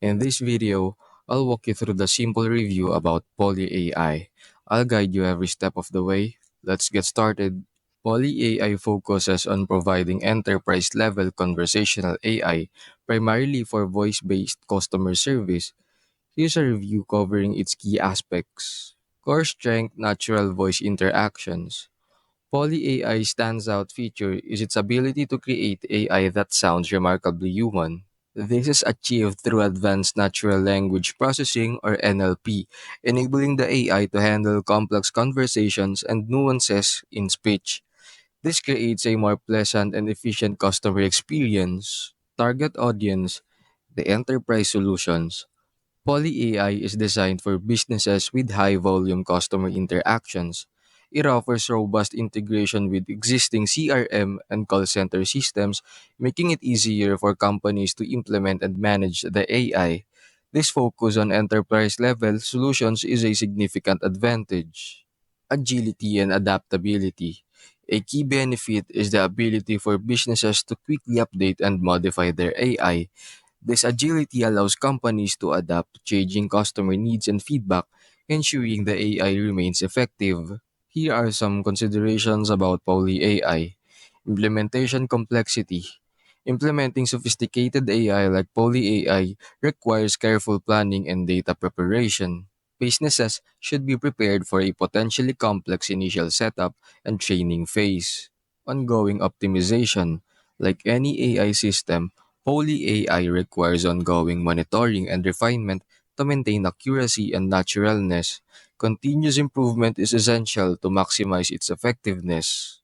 In this video, I'll walk you through the simple review about Poly AI. I'll guide you every step of the way. Let's get started. Poly AI focuses on providing enterprise level conversational AI primarily for voice based customer service. Here's a review covering its key aspects. Core strength natural voice interactions. Poly AI's standout feature is its ability to create AI that sounds remarkably human. This is achieved through advanced natural language processing or NLP, enabling the AI to handle complex conversations and nuances in speech. This creates a more pleasant and efficient customer experience. Target audience, the enterprise solutions. Poly AI is designed for businesses with high volume customer interactions. It offers robust integration with existing CRM and call center systems, making it easier for companies to implement and manage the AI. This focus on enterprise level solutions is a significant advantage. Agility and adaptability. A key benefit is the ability for businesses to quickly update and modify their AI. This agility allows companies to adapt to changing customer needs and feedback, ensuring the AI remains effective. Here are some considerations about Poly AI. Implementation complexity. Implementing sophisticated AI like Poly AI requires careful planning and data preparation. Businesses should be prepared for a potentially complex initial setup and training phase. Ongoing optimization. Like any AI system, Poly AI requires ongoing monitoring and refinement to maintain accuracy and naturalness. Continuous improvement is essential to maximize its effectiveness.